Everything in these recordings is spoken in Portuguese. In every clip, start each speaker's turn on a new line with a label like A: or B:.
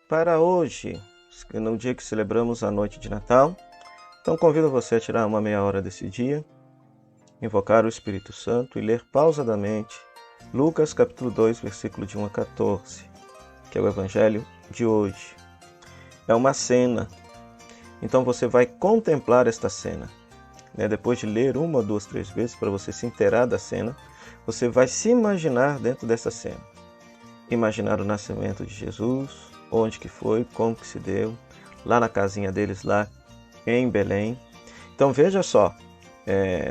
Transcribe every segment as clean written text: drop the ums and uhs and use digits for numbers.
A: para hoje, no dia que celebramos a noite de Natal. Então convido você a tirar uma meia hora desse dia, invocar o Espírito Santo e ler pausadamente Lucas capítulo 2, versículo de 1 a 14, que é o evangelho de hoje. É uma cena, então você vai contemplar esta cena. Depois de ler uma, duas, três vezes, para você se inteirar da cena, você vai se imaginar dentro dessa cena. Imaginar o nascimento de Jesus, onde que foi, como que se deu, lá na casinha deles, lá em Belém. Então veja só,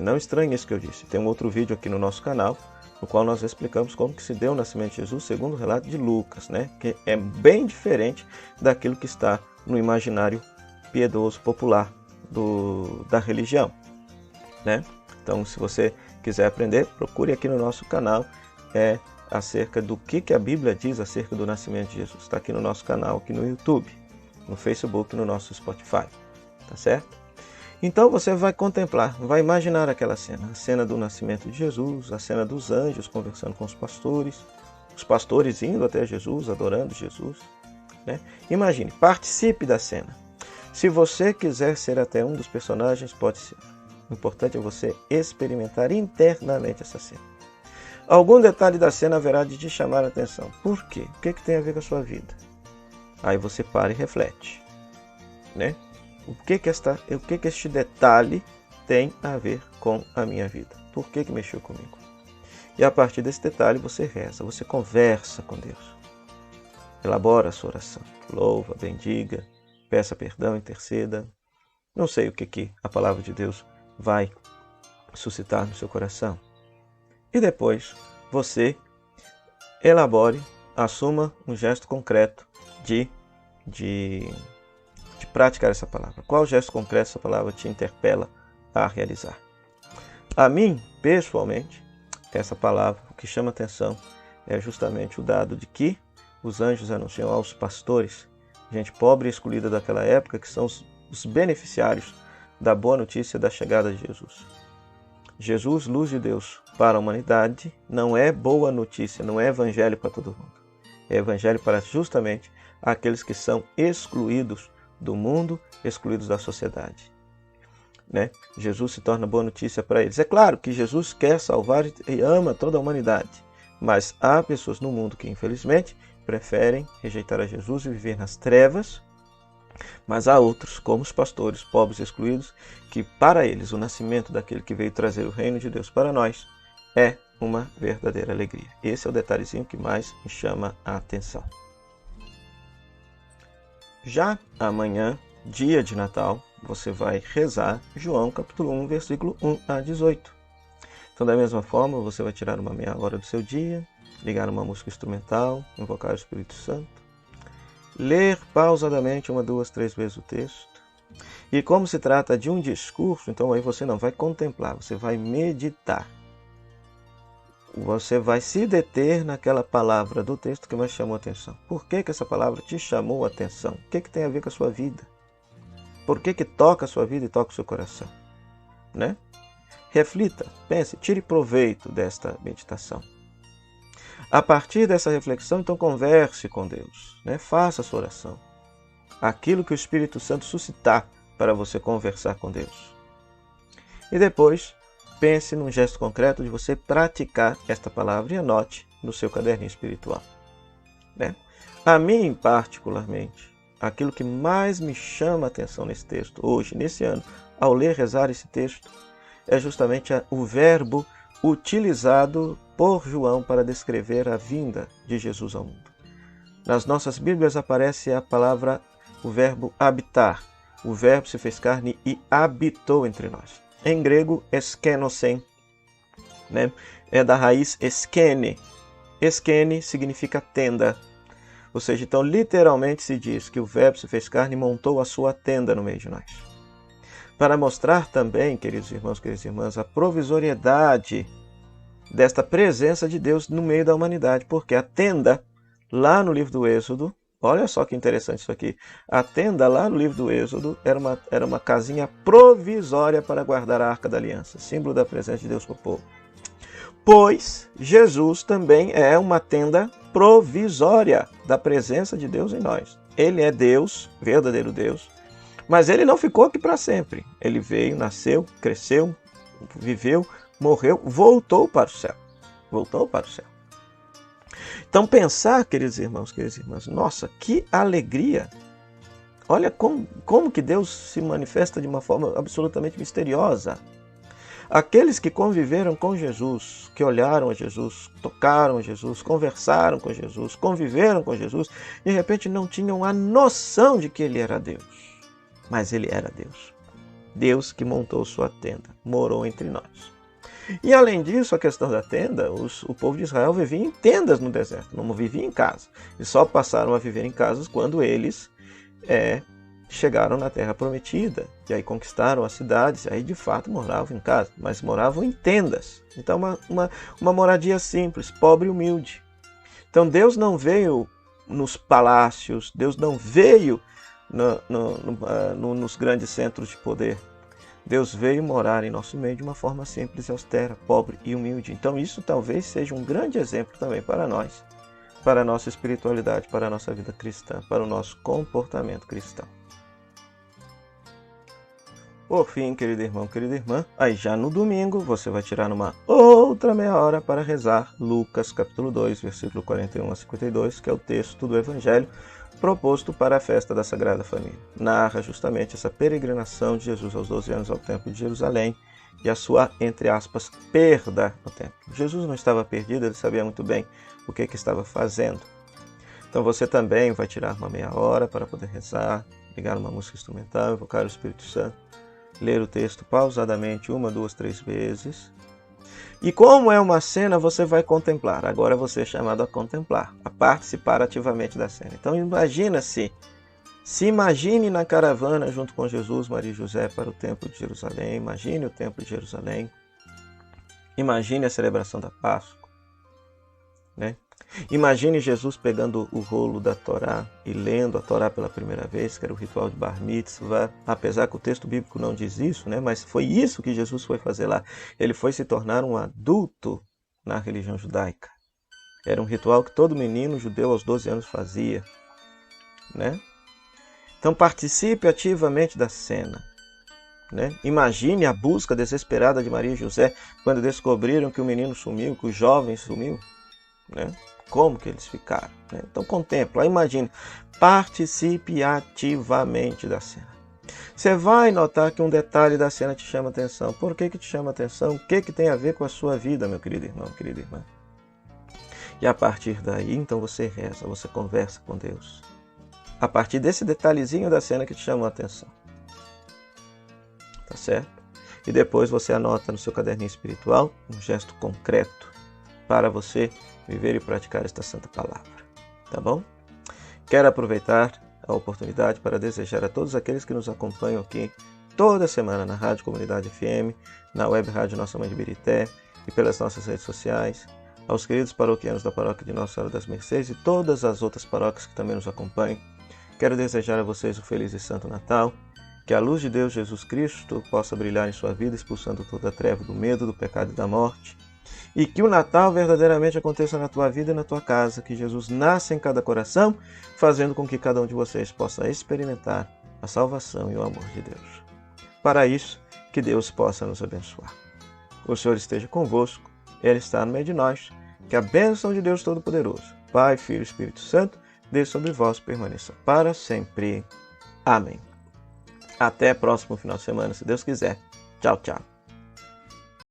A: não estranhe isso que eu disse. Tem um outro vídeo aqui no nosso canal, no qual nós explicamos como que se deu o nascimento de Jesus, segundo o relato de Lucas, que é bem diferente daquilo que está no imaginário piedoso popular da religião. Então, se você quiser aprender, procure aqui no nosso canal acerca do que a Bíblia diz acerca do nascimento de Jesus. Está aqui no nosso canal, aqui no YouTube, no Facebook, no nosso Spotify. Tá certo? Então você vai contemplar, vai imaginar aquela cena. A cena do nascimento de Jesus, a cena dos anjos conversando com os pastores indo até Jesus, adorando Jesus. Imagine, participe da cena. Se você quiser ser até um dos personagens, pode ser. O importante é você experimentar internamente essa cena. Algum detalhe da cena haverá de te chamar a atenção. Por quê? O que tem a ver com a sua vida? Aí você para e reflete. O que este detalhe tem a ver com a minha vida? Por que mexeu comigo? E a partir desse detalhe você reza, você conversa com Deus. Elabora a sua oração. Louva, bendiga, peça perdão, interceda. Não sei o que a palavra de Deus vai suscitar no seu coração. E depois você elabore, assuma um gesto concreto de praticar essa palavra. Qual gesto concreto essa palavra te interpela a realizar? A mim, pessoalmente, essa palavra, o que chama atenção é justamente o dado de que os anjos anunciam aos pastores, gente pobre e excluída daquela época, que são os beneficiários da boa notícia da chegada de Jesus. Jesus, luz de Deus para a humanidade, não é boa notícia, não é evangelho para todo mundo. É evangelho para justamente aqueles que são excluídos do mundo, excluídos da sociedade. Jesus se torna boa notícia para eles. É claro que Jesus quer salvar e ama toda a humanidade, mas há pessoas no mundo que, infelizmente, preferem rejeitar a Jesus e viver nas trevas. Mas há outros, como os pastores, pobres e excluídos, que para eles o nascimento daquele que veio trazer o reino de Deus para nós é uma verdadeira alegria. Esse é o detalhezinho que mais me chama a atenção. Já amanhã, dia de Natal, você vai rezar João capítulo 1, versículo 1 a 18. Então, da mesma forma, você vai tirar uma meia hora do seu dia, ligar uma música instrumental, invocar o Espírito Santo, ler pausadamente uma, duas, três vezes o texto. E como se trata de um discurso, então aí você não vai contemplar, você vai meditar. Você vai se deter naquela palavra do texto que mais chamou a atenção. Por que essa palavra te chamou a atenção? O que tem a ver com a sua vida? Por que toca a sua vida e toca o seu coração? Reflita, pense, tire proveito desta meditação. A partir dessa reflexão, então converse com Deus, faça a sua oração. Aquilo que o Espírito Santo suscitar para você conversar com Deus. E depois, pense num gesto concreto de você praticar esta palavra e anote no seu caderninho espiritual. A mim, particularmente, aquilo que mais me chama a atenção nesse texto, hoje, nesse ano, ao ler, rezar esse texto, é justamente o verbo utilizado por João para descrever a vinda de Jesus ao mundo. Nas nossas Bíblias aparece o verbo habitar. O verbo se fez carne e habitou entre nós. Em grego, eskenosen, é da raiz eskene. Eskene significa tenda. Ou seja, então literalmente se diz que o verbo se fez carne e montou a sua tenda no meio de nós. Para mostrar também, queridos irmãos, queridas irmãs, a provisoriedade desta presença de Deus no meio da humanidade, porque a tenda, lá no livro do Êxodo, olha só que interessante isso aqui, a tenda lá no livro do Êxodo era uma casinha provisória para guardar a Arca da Aliança, símbolo da presença de Deus com o povo. Pois Jesus também é uma tenda provisória da presença de Deus em nós. Ele é Deus, verdadeiro Deus, mas ele não ficou aqui para sempre. Ele veio, nasceu, cresceu, viveu, morreu, voltou para o céu. Voltou para o céu. Então pensar, queridos irmãos, queridas irmãs, nossa, que alegria! Olha como que Deus se manifesta de uma forma absolutamente misteriosa. Aqueles que conviveram com Jesus, que olharam a Jesus, tocaram a Jesus, conversaram com Jesus, conviveram com Jesus, de repente não tinham a noção de que ele era Deus. Mas ele era Deus. Deus que montou sua tenda, morou entre nós. E além disso, a questão da tenda, o povo de Israel vivia em tendas no deserto, não vivia em casa. E só passaram a viver em casas quando eles chegaram na Terra Prometida, e aí conquistaram as cidades, e aí de fato moravam em casa, mas moravam em tendas. Então uma moradia simples, pobre e humilde. Então Deus não veio nos palácios, Deus não veio nos grandes centros de poder. Deus veio morar em nosso meio de uma forma simples e austera, pobre e humilde. Então isso talvez seja um grande exemplo também para nós, para a nossa espiritualidade, para a nossa vida cristã, para o nosso comportamento cristão. Por fim, querido irmão, querida irmã, aí já no domingo você vai tirar uma outra meia hora para rezar Lucas capítulo 2, versículo 41 a 52, que é o texto do Evangelho proposto para a festa da Sagrada Família. Narra justamente essa peregrinação de Jesus aos 12 anos ao Templo de Jerusalém e a sua, entre aspas, perda no templo. Jesus não estava perdido, ele sabia muito bem o que estava fazendo. Então você também vai tirar uma meia hora para poder rezar, ligar uma música instrumental, invocar o Espírito Santo, ler o texto pausadamente 1, 2, 3 vezes. E como é uma cena, você vai contemplar. Agora você é chamado a contemplar, a participar ativamente da cena. Então imagine na caravana junto com Jesus, Maria e José para o Templo de Jerusalém. Imagine o Templo de Jerusalém. Imagine a celebração da Páscoa, né? Imagine Jesus pegando o rolo da Torá e lendo a Torá pela primeira vez, que era o ritual de Bar Mitzvah, apesar que o texto bíblico não diz isso, né? Mas foi isso que Jesus foi fazer lá. Ele foi se tornar um adulto na religião judaica. Era um ritual que todo menino judeu aos 12 anos fazia, né? Então participe ativamente da cena, né? Imagine a busca desesperada de Maria e José quando descobriram que o menino sumiu, que o jovem sumiu, né? Como que eles ficaram, né? Então contempla, imagine, participe ativamente da cena. Você vai notar que um detalhe da cena te chama atenção. Por que te chama atenção? O que tem a ver com a sua vida, meu querido irmão, querida irmã? E a partir daí, então você reza, você conversa com Deus. A partir desse detalhezinho da cena que te chamou a atenção. Tá certo? E depois você anota no seu caderninho espiritual um gesto concreto para você viver e praticar esta santa palavra, tá bom? Quero aproveitar a oportunidade para desejar a todos aqueles que nos acompanham aqui toda semana na Rádio Comunidade FM, na Web Rádio Nossa Mãe de Birité e pelas nossas redes sociais, aos queridos paroquianos da Paróquia de Nossa Senhora das Mercês e todas as outras paróquias que também nos acompanham. Quero desejar a vocês um feliz e santo Natal, que a luz de Deus Jesus Cristo possa brilhar em sua vida, expulsando toda a treva do medo, do pecado e da morte. E que o Natal verdadeiramente aconteça na tua vida e na tua casa, que Jesus nasça em cada coração, fazendo com que cada um de vocês possa experimentar a salvação e o amor de Deus. Para isso, que Deus possa nos abençoar. O Senhor esteja convosco, Ele está no meio de nós, que a bênção de Deus Todo-Poderoso, Pai, Filho e Espírito Santo, desça sobre vós e permaneça para sempre. Amém. Até próximo final de semana, se Deus quiser. Tchau, tchau.